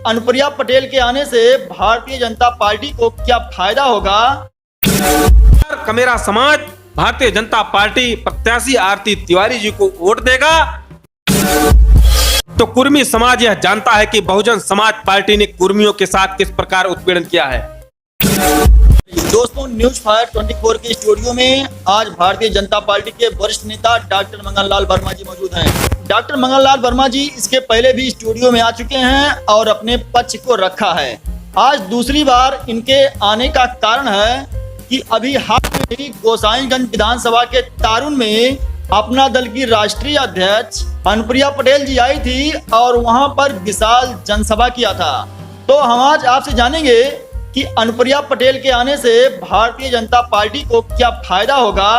अनुप्रिया पटेल के आने से भारतीय जनता पार्टी को क्या फायदा होगा? कमेरा समाज भारतीय जनता पार्टी प्रत्याशी आरती तिवारी जी को वोट देगा तो कुर्मी समाज यह जानता है कि बहुजन समाज पार्टी ने कुर्मियों के साथ किस प्रकार उत्पीड़न किया है। दोस्तों, न्यूज फायर 24 के स्टूडियो में आज भारतीय जनता पार्टी के वरिष्ठ नेता डॉक्टर मंगल लाल वर्मा जी मौजूद हैं। डॉक्टर मंगल लाल वर्मा जी इसके पहले भी स्टूडियो में आ चुके हैं और अपने पक्ष को रखा है। आज दूसरी बार इनके आने का कारण है कि अभी हाल में ही गोसाईगंज विधानसभा के तारुन में अपना दल की राष्ट्रीय अध्यक्ष अनुप्रिया पटेल जी आई थी और वहां पर विशाल जनसभा किया था। तो हम आज आपसे जानेंगे कि अनुप्रिया पटेल के आने से भारतीय जनता पार्टी को क्या फायदा होगा,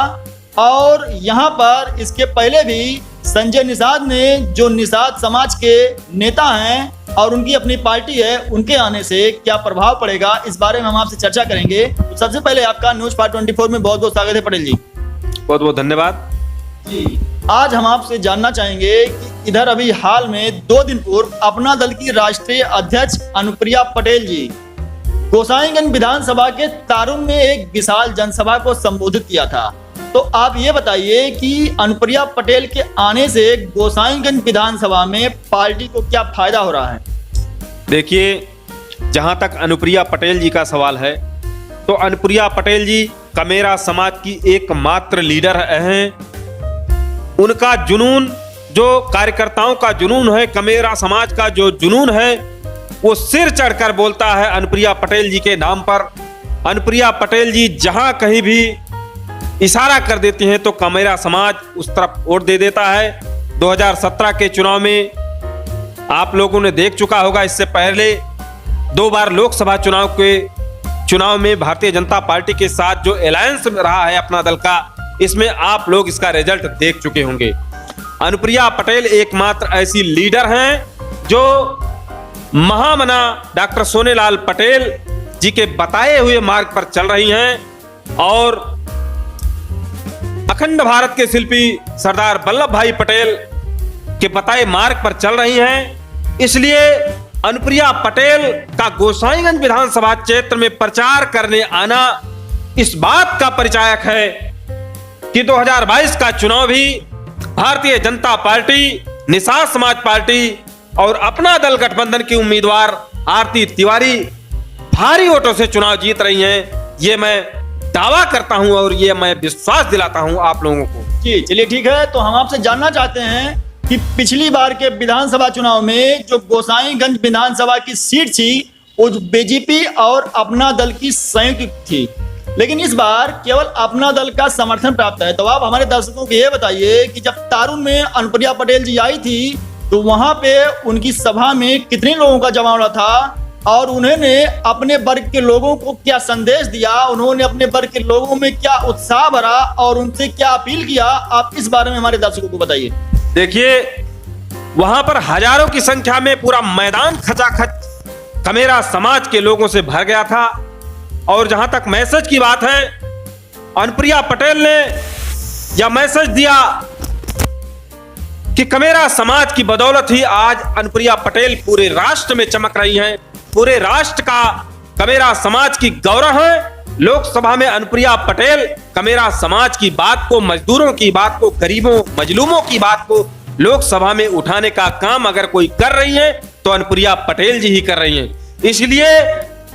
और यहाँ पर इसके पहले भी संजय निषाद ने, जो निषाद समाज के नेता हैं और उनकी अपनी पार्टी है, उनके आने से क्या प्रभाव पड़ेगा, इस बारे में हम आपसे चर्चा करेंगे। तो सबसे पहले आपका न्यूज फायर 24 में बहुत बहुत स्वागत है पटेल जी। बहुत बहुत धन्यवाद जी। आज हम आपसे जानना चाहेंगे कि इधर अभी हाल में 2 दिन पूर्व अपना दल की राष्ट्रीय अध्यक्ष अनुप्रिया पटेल जी गोसाईगंज विधानसभा के तारुन में एक विशाल जनसभा को संबोधित किया था। तो आप ये बताइए कि अनुप्रिया पटेल के आने से गोसाईगंज विधानसभा में पार्टी को क्या फायदा हो रहा है? देखिए, जहां तक अनुप्रिया पटेल जी का सवाल है तो अनुप्रिया पटेल जी कमेरा समाज की एकमात्र लीडर हैं। उनका जुनून, जो कार्यकर्ताओं का जुनून है, कमेरा समाज का जो जुनून है, वो सिर चढ़कर बोलता है अनुप्रिया पटेल जी के नाम पर। अनुप्रिया पटेल जी जहां कहीं भी इशारा कर देती हैं तो कमेरा समाज उस तरफ वोट दे देता है। 2017 के चुनाव में आप लोगों ने देख चुका होगा, इससे पहले 2 बार लोकसभा चुनाव में भारतीय जनता पार्टी के साथ जो अलायंस रहा है अपना दल का, इसमें आप लोग इसका रिजल्ट देख चुके होंगे। अनुप्रिया पटेल एकमात्र ऐसी लीडर हैं जो महामना डॉक्टर सोनेलाल पटेल जी के बताए हुए मार्ग पर चल रही हैं और अखंड भारत के शिल्पी सरदार वल्लभ भाई पटेल के बताए मार्ग पर चल रही हैं। इसलिए अनुप्रिया पटेल का गोसाईगंज विधानसभा क्षेत्र में प्रचार करने आना इस बात का परिचायक है कि 2022 का चुनाव भी भारतीय जनता पार्टी, निषाद समाज पार्टी और अपना दल गठबंधन की उम्मीदवार आरती तिवारी भारी वोटों से चुनाव जीत रही हैं। ये मैं दावा करता हूं और ये मैं विश्वास दिलाता हूं आप लोगों को। जी, चलिए ठीक है। तो हम आपसे जानना चाहते हैं कि पिछली बार के विधानसभा चुनाव में जो गोसाईगंज विधानसभा की सीट थी वो बीजेपी और अपना दल की संयुक्त थी, लेकिन इस बार केवल अपना दल का समर्थन प्राप्त है। तो आप हमारे दर्शकों को ये बताइए कि जब तारुन में अनुप्रिया पटेल जी आई थी तो वहां पे उनकी सभा में कितने लोगों का जमावड़ा था और उन्होंने अपने वर्ग के लोगों को क्या संदेश दिया, उन्होंने अपने वर्ग के लोगों में क्या उत्साह भरा और उनसे क्या अपील किया, आप इस बारे में हमारे दर्शकों को बताइए। देखिए, वहां पर हजारों की संख्या में पूरा मैदान खचाखच कमेरा समाज के लोगों से भर गया था। और जहां तक मैसेज की बात है, अनुप्रिया पटेल ने यह मैसेज दिया कि कमेरा समाज की बदौलत ही आज अनुप्रिया पटेल पूरे राष्ट्र में चमक रही हैं। पूरे राष्ट्र का कमेरा समाज की गौरव है। लोकसभा में अनुप्रिया पटेल कमेरा समाज की बात को, मजदूरों की बात को, गरीबों मजलूमों की बात को लोकसभा में उठाने का काम अगर कोई कर रही है तो अनुप्रिया पटेल जी ही कर रही हैं। इसलिए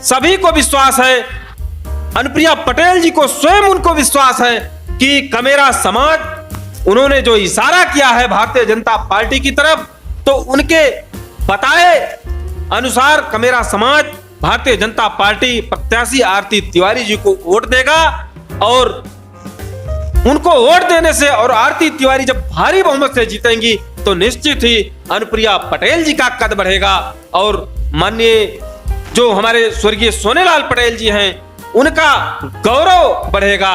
सभी को विश्वास है, अनुप्रिया पटेल जी को स्वयं उनको विश्वास है कि कमेरा समाज, उन्होंने जो इशारा किया है भारतीय जनता पार्टी की तरफ, तो उनके बताए अनुसार कमेरा समाज भारतीय जनता पार्टी प्रत्याशी आरती तिवारी जी को वोट देगा। और उनको वोट देने से और आरती तिवारी जब भारी बहुमत से जीतेंगी तो निश्चित ही अनुप्रिया पटेल जी का कद बढ़ेगा और माननीय जो हमारे स्वर्गीय सोनेलाल पटेल जी हैं उनका गौरव बढ़ेगा।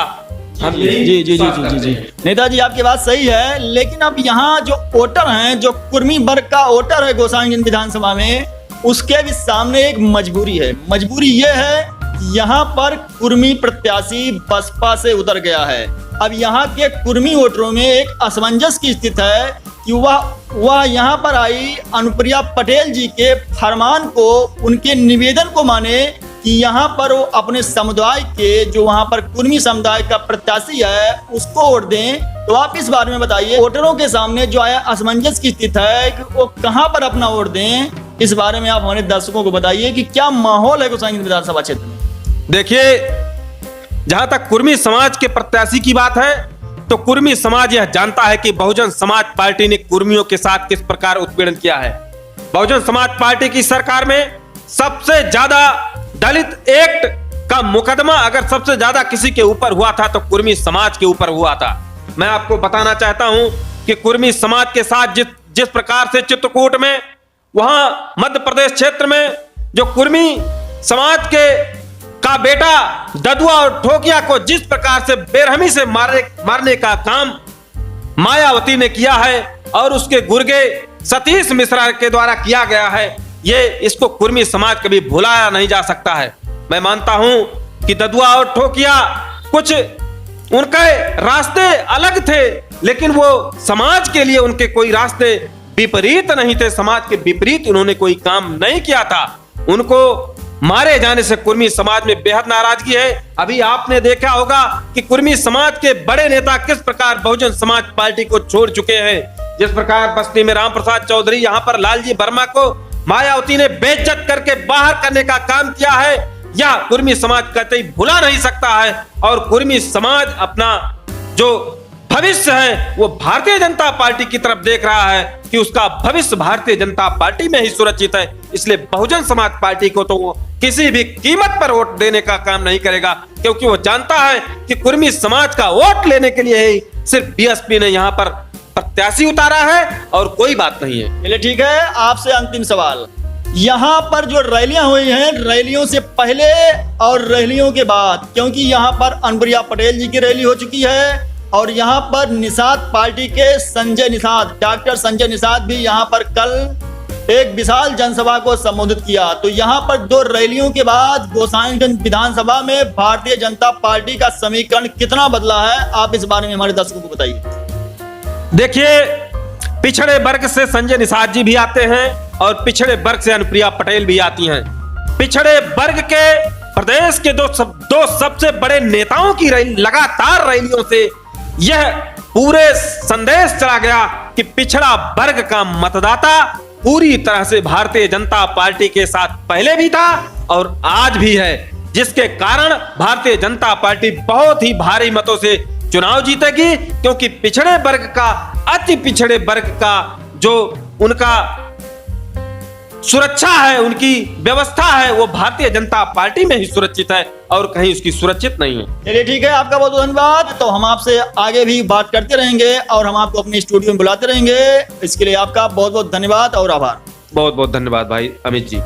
जी। नेताजी, आपकी बात सही है, लेकिन अब यहाँ जो वोटर हैं, जो कुर्मी वर्ग का वोटर है गोसाईगंज विधानसभा में, उसके भी सामने एक मजबूरी है। मजबूरी ये है कि यहाँ पर कुर्मी प्रत्याशी बसपा से उतर गया है। अब यहाँ के कुर्मी वोटरों में एक असमंजस की स्थिति है कि वह यहाँ पर आई अनुप्रिया पटेल जी के फरमान को, उनके निवेदन को माने कि यहाँ पर वो अपने समुदाय के, जो वहाँ पर कुर्मी समुदाय का प्रत्याशी है, उसको वोट दें। तो आप इस बारे में बताइए, वोटरों के सामने जो आया असमंजस की स्थिति है कि वो कहाँ पर अपना वोट दें, इस बारे में आप हमारे दर्शकों को बताइए कि क्या माहौल है गोसाईगंज विधानसभा क्षेत्र में। देखिए, जहां तक कुर्मी समाज के प्रत्याशी की बात है, तो कुर्मी समाज यह जानता है कि बहुजन समाज पार्टी ने कुर्मियों के साथ किस प्रकार उत्पीड़न किया है। बहुजन समाज पार्टी की सरकार में सबसे ज्यादा दलित एक्ट का मुकदमा अगर सबसे ज्यादा किसी के ऊपर हुआ था तो कुर्मी समाज के ऊपर हुआ था। मैं आपको बताना चाहता हूं कि कुर्मी समाज के साथ जिस प्रकार से चित्रकूट में, वहां मध्य प्रदेश क्षेत्र में जो कुर्मी समाज के का बेटा ददुआ और ठोकिया को जिस प्रकार से बेरहमी से मारने का काम मायावती ने किया है और उसके गुर्गे सतीश मिश्रा के द्वारा किया गया है, इसको कुर्मी समाज कभी भुलाया नहीं जा सकता है। मैं मानता हूं कि ददुआ और ठोकिया कुछ उनके रास्ते अलग थे, लेकिन वो समाज के लिए उनके कोई रास्ते विपरीत नहीं थे। समाज के विपरीत उन्होंने कोई काम नहीं किया था। उनको मारे जाने से कुर्मी समाज में बेहद नाराजगी है। अभी आपने देखा होगा कि कुर्मी समाज के बड़े नेता किस प्रकार बहुजन समाज पार्टी को छोड़ चुके हैं। जिस प्रकार बस्ती में राम प्रसाद चौधरी, यहाँ पर लालजी वर्मा को मायावती ने बेइज्जत करके बाहर करने का काम किया है, यह कुर्मी समाज कतई भुला नहीं सकता है। और कुर्मी समाज अपना जो भविष्य है वो भारतीय जनता पार्टी की तरफ देख रहा है कि उसका भविष्य भारतीय जनता पार्टी में ही सुरक्षित है। इसलिए बहुजन समाज पार्टी को तो वो किसी भी कीमत पर वोट देने का काम नहीं करेगा, क्योंकि वो जानता है कि कुर्मी समाज का वोट लेने के लिए ही सिर्फ बीएसपी ने यहाँ पर प्रत्याशी उतारा है और कोई बात नहीं है। चलिए ठीक है, आपसे अंतिम सवाल, यहाँ पर जो रैलियां हुई हैं, रैलियों से पहले और रैलियों के बाद, क्योंकि यहाँ पर अनुप्रिया पटेल जी की रैली हो चुकी है और यहाँ पर निषाद पार्टी के संजय निषाद, डॉक्टर संजय निषाद भी यहाँ पर कल एक विशाल जनसभा को संबोधित किया। तो यहाँ पर दो रैलियों के बाद गोसाईगंज विधानसभा में भारतीय जनता पार्टी का समीकरण कितना बदला है, आप इस बारे में हमारे दर्शकों को बताइए। देखिए, पिछड़े वर्ग से संजय निषाद जी भी आते हैं और पिछड़े वर्ग से अनुप्रिया पटेल भी आती हैं। पिछड़े वर्ग के प्रदेश के दो सबसे बड़े नेताओं की लगातार रैलियों से यह पूरे संदेश चला गया कि पिछड़ा वर्ग का मतदाता पूरी तरह से भारतीय जनता पार्टी के साथ पहले भी था और आज भी है, जिसके कारण भारतीय जनता पार्टी बहुत ही भारी मतों से चुनाव जीतेगी। क्योंकि पिछड़े वर्ग का, अति पिछड़े वर्ग का जो उनका सुरक्षा है, उनकी व्यवस्था है, वो भारतीय जनता पार्टी में ही सुरक्षित है और कहीं उसकी सुरक्षित नहीं है। चलिए ठीक है, आपका बहुत बहुत धन्यवाद। तो हम आपसे आगे भी बात करते रहेंगे और हम आपको अपने स्टूडियो में बुलाते रहेंगे। इसके लिए आपका बहुत बहुत धन्यवाद और आभार। बहुत बहुत धन्यवाद भाई अमित जी।